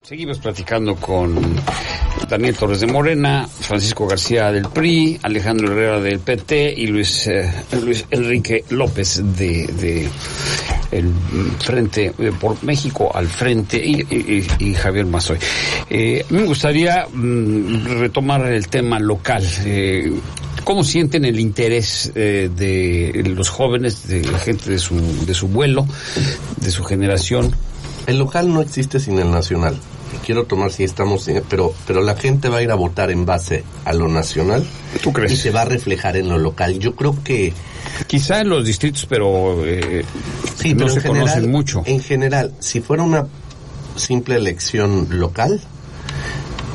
Seguimos platicando con Daniel Torres de Morena, Francisco García del PRI, Alejandro Herrera del PT y Luis Enrique López de el Frente por México al Frente y Javier Mazoy. Me gustaría retomar el tema local. ¿Cómo sienten el interés de los jóvenes, de la gente de su vuelo, de su generación? El local no existe sin el nacional. Quiero tomar si estamos, pero la gente va a ir a votar en base a lo nacional. ¿Tú crees? Y se va a reflejar en lo local. Yo creo que quizá en los distritos, pero sí, no pero se conocen mucho. En general, si fuera una simple elección local,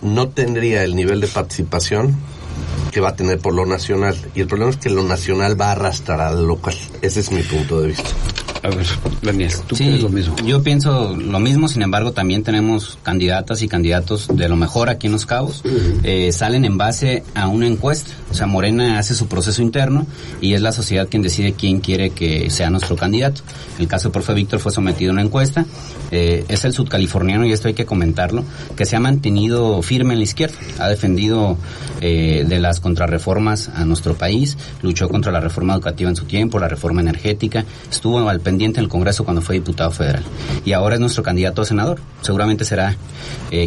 no tendría el nivel de participación que va a tener por lo nacional. Y el problema es que lo nacional va a arrastrar al local. Ese es mi punto de vista. A ver, Daniel, ¿tú sí, piensas lo mismo? Yo pienso lo mismo, sin embargo, también tenemos candidatas y candidatos de lo mejor aquí en Los Cabos. Salen en base a una encuesta. O sea, Morena hace su proceso interno y es la sociedad quien decide quién quiere que sea nuestro candidato. El caso del profe Víctor fue sometido a una encuesta. Es el sudcaliforniano, y esto hay que comentarlo, que se ha mantenido firme en la izquierda. Ha defendido de las contrarreformas a nuestro país, luchó contra la reforma educativa en su tiempo, la reforma energética, estuvo al pendiente en el Congreso cuando fue diputado federal. Y ahora es nuestro candidato a senador. Seguramente será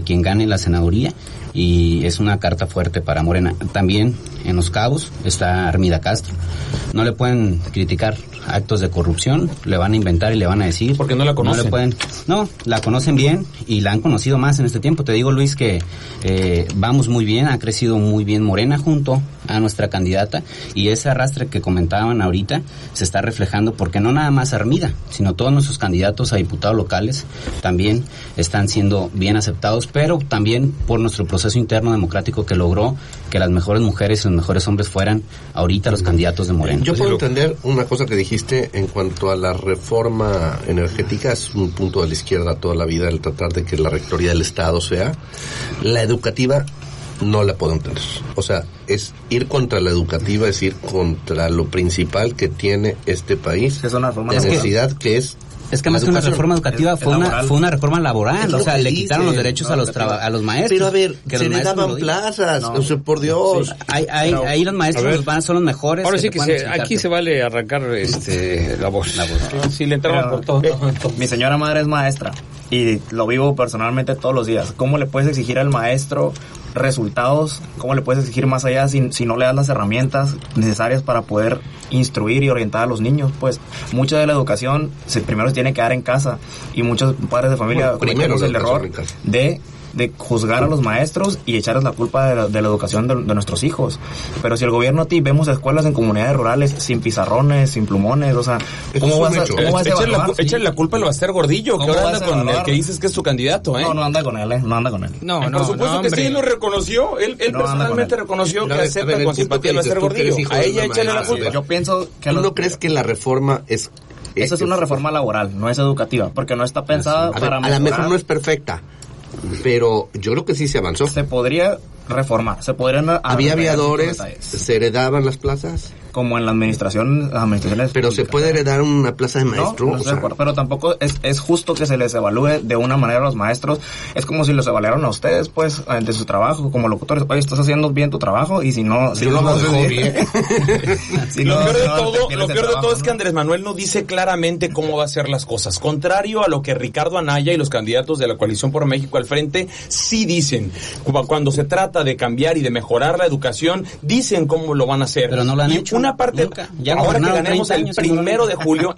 quien gane la senaduría. Y es una carta fuerte para Morena. También en Los Cabos está Armida Castro. No le pueden criticar actos de corrupción, le van a inventar y le van a decir. Porque no la conocen. No, la conocen bien y la han conocido más en este tiempo. Te digo, Luis, que vamos muy bien, ha crecido muy bien Morena junto a nuestra candidata, y ese arrastre que comentaban ahorita se está reflejando porque no nada más Armida, sino todos nuestros candidatos a diputados locales también están siendo bien aceptados, pero también por nuestro proceso interno democrático que logró que las mejores mujeres y los mejores hombres fueran ahorita los candidatos de Morena. Yo puedo entender una cosa que dijiste en cuanto a la reforma energética. Es un punto de la izquierda toda la vida el tratar de que la rectoría del Estado sea la educativa. No la puedo entender. O sea, es ir contra la educativa, es ir contra lo principal que tiene este país. Es una reforma necesidad que es. Es que más que una reforma educativa fue una reforma laboral. O sea, le quitaron los derechos a los maestros. Pero a ver, se le daban plazas. No, por Dios. Sí. Ahí los maestros son los mejores. Ahora sí que aquí se vale arrancar la voz. Sí, le entraron por todo. Mi señora madre es maestra y lo vivo personalmente todos los días. ¿Cómo le puedes exigir al maestro resultados? ¿Cómo le puedes exigir más allá si no le das las herramientas necesarias para poder instruir y orientar a los niños? Pues mucha de la educación primero se tiene que dar en casa, y muchos padres de familia cometemos el error de juzgar a los maestros y echarles la culpa de la educación de nuestros hijos. Pero si el gobierno vemos escuelas en comunidades rurales sin pizarrones, sin plumones, o sea, ¿cómo vas a evaluar? Echarle la culpa al Baster Gordillo, que ahora anda con el que dices que es tu candidato, ¿eh? No anda con él, No anda con él. Por supuesto que sí, él lo reconoció. Él personalmente reconoció que acepta con simpatía al Baster Gordillo. A ella échale la culpa. Yo pienso que ¿tú no crees que la reforma es... Esa es una reforma laboral, no es educativa, porque no está pensada para mejorar. A lo mejor no es perfecta, pero yo creo que sí se avanzó. Se podría reformar, había aviadores, se heredaban las plazas. Como en las administraciones pero públicas. ¿Se puede heredar una plaza de maestro? No estoy de acuerdo, pero tampoco es justo que se les evalúe de una manera a los maestros. Es como si los evaluaran a ustedes, pues, de su trabajo como locutores. Oye, estás haciendo bien tu trabajo, y si no... Si no lo haces bien. Lo peor de todo es que Andrés Manuel no dice claramente cómo va a hacer las cosas. Contrario a lo que Ricardo Anaya y los candidatos de la Coalición por México al Frente sí dicen. Cuando se trata de cambiar y de mejorar la educación, dicen cómo lo van a hacer. Pero no lo han hecho. Una parte, ahora que ganemos el 1 de julio,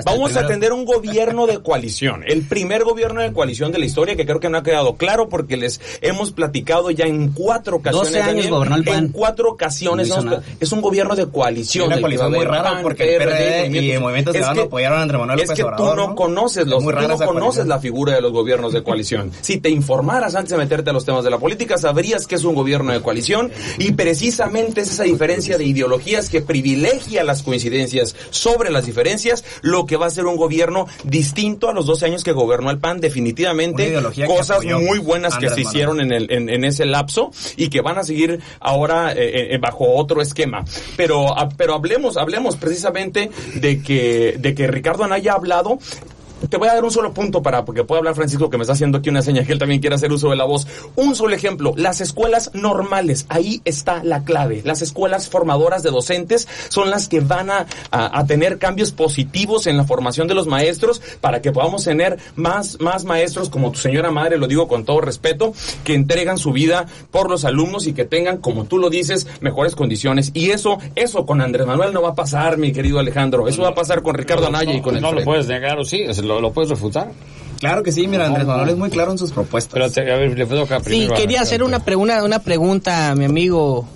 vamos a tener un gobierno de coalición, el primer gobierno de coalición de la historia, que creo que no ha quedado claro porque les hemos platicado ya en 4 ocasiones. 12 años gobernó el PAN. En 4 ocasiones es un gobierno de coalición. Una coalición muy rara porque el PRD y el Movimiento Ciudadano apoyaron a Andrés Manuel López Obrador. Es que tú no conoces la figura de los gobiernos de coalición. Si te informaras antes de meterte a los temas de la política, sabrías que es un gobierno de coalición, y precisamente es esa diferencia de ideologías que privilegia las coincidencias sobre las diferencias lo que va a ser un gobierno distinto a los 12 años que gobernó el PAN. Definitivamente cosas muy buenas que se hicieron en ese lapso y que van a seguir ahora bajo otro esquema. Pero hablemos precisamente de que Ricardo Anaya ha hablado te voy a dar un solo punto porque pueda hablar Francisco, que me está haciendo aquí una seña que él también quiere hacer uso de la voz. Un solo ejemplo, las escuelas normales, ahí está la clave. Las escuelas formadoras de docentes son las que van a tener cambios positivos en la formación de los maestros para que podamos tener más maestros, como tu señora madre, lo digo con todo respeto, que entregan su vida por los alumnos y que tengan, como tú lo dices, mejores condiciones. Y eso con Andrés Manuel no va a pasar, mi querido Alejandro. Eso va a pasar con Ricardo Anaya y con el No lo puedes negar, o sí, lo puedes refutar. Claro que sí, mira, Andrés Manuel es muy claro en sus propuestas. Pero a ver, le toca primero. Sí, quería hacer una pregunta, mi amigo.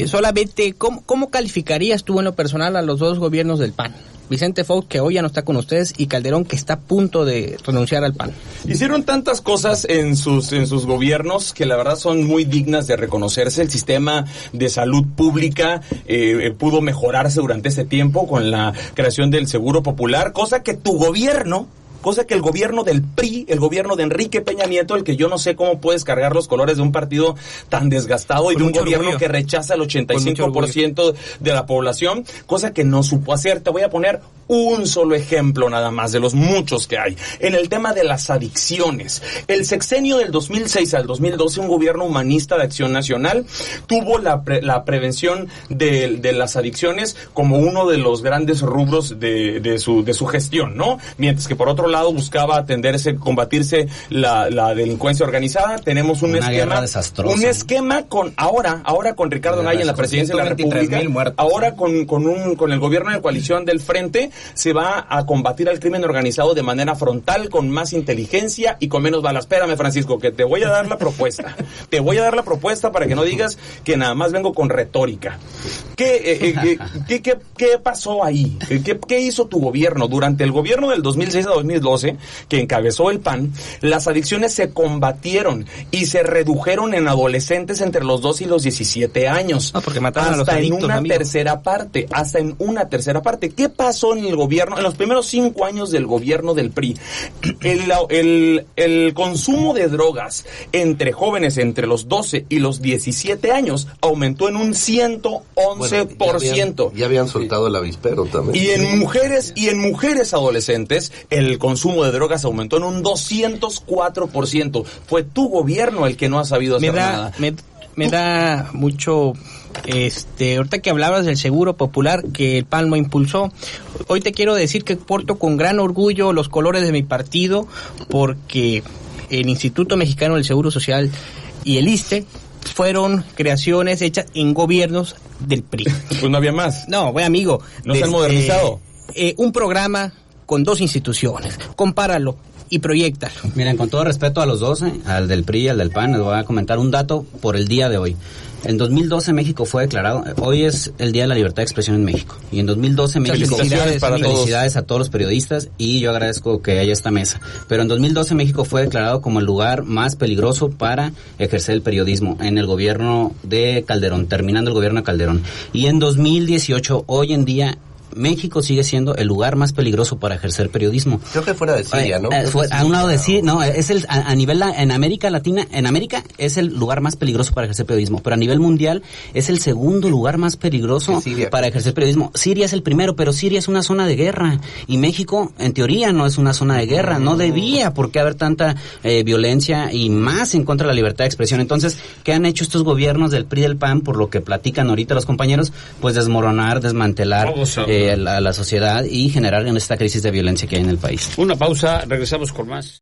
Solamente, ¿cómo calificarías tú en lo personal a los dos gobiernos del PAN? Vicente Fox, que hoy ya no está con ustedes, y Calderón, que está a punto de renunciar al PAN. Hicieron tantas cosas en sus gobiernos que la verdad son muy dignas de reconocerse. El sistema de salud pública pudo mejorarse durante este tiempo con la creación del Seguro Popular, cosa que el gobierno del PRI, el gobierno de Enrique Peña Nieto, el que yo no sé cómo puedes cargar los colores de un partido tan desgastado y de un gobierno que rechaza el 85% de la población, cosa que no supo hacer. Te voy a poner un solo ejemplo nada más de los muchos que hay. En el tema de las adicciones, el sexenio del 2006 al 2012, un gobierno humanista de Acción Nacional tuvo la prevención de las adicciones como uno de los grandes rubros de su gestión, ¿no? Mientras que por otro lado buscaba combatirse la delincuencia organizada. Tenemos un esquema con ahora con Ricardo Anaya en la presidencia de la República, ahora con el gobierno de coalición del Frente, se va a combatir al crimen organizado de manera frontal, con más inteligencia y con menos balas. Espérame, Francisco, que te voy a dar la propuesta. Te voy a dar la propuesta para que no digas que nada más vengo con retórica. ¿Qué pasó ahí? ¿Qué hizo tu gobierno? Durante el gobierno del 2006 a 2012, que encabezó el PAN, las adicciones se combatieron y se redujeron en adolescentes entre los 12 y los 17 años. No, porque mataron a los adictos, hasta en una tercera parte. ¿Qué pasó en el gobierno, en los primeros 5 años del gobierno del PRI? El consumo de drogas entre jóvenes entre los 12 y los 17 años aumentó en un 111%. Ya habían soltado el avispero también. Y en mujeres adolescentes, el consumo de drogas aumentó en un 204%. Fue tu gobierno el que no ha sabido hacer nada. Me da mucho... ahorita que hablabas del Seguro Popular que el PAN lo impulsó, hoy te quiero decir que porto con gran orgullo los colores de mi partido, porque el Instituto Mexicano del Seguro Social y el ISSSTE fueron creaciones hechas en gobiernos del PRI. Pues no había más. No, buen amigo. No se han modernizado. Un programa con 2 instituciones. Compáralo y proyectalo. Miren, con todo respeto a los dos, al del PRI y al del PAN, les voy a comentar un dato por el día de hoy. En 2012 México fue declarado, hoy es el Día de la Libertad de Expresión en México, y en 2012 México, felicidades a todos los periodistas, y yo agradezco que haya esta mesa, pero en 2012 México fue declarado como el lugar más peligroso para ejercer el periodismo en el gobierno de Calderón, terminando el gobierno de Calderón, y en 2018, hoy en día, México sigue siendo el lugar más peligroso para ejercer periodismo. Creo que fuera de Siria, ¿no? A un lado de Siria, no, es a nivel en América Latina, en América es el lugar más peligroso para ejercer periodismo, pero a nivel mundial es el segundo lugar más peligroso para ejercer periodismo. Siria es el primero, pero Siria es una zona de guerra y México, en teoría, no es una zona de guerra, no debía por qué haber tanta violencia y más en contra de la libertad de expresión. Entonces, ¿qué han hecho estos gobiernos del PRI y del PAN, por lo que platican ahorita los compañeros? Pues desmoronar, desmantelar a la sociedad y generar en esta crisis de violencia que hay en el país. Una pausa, regresamos con más.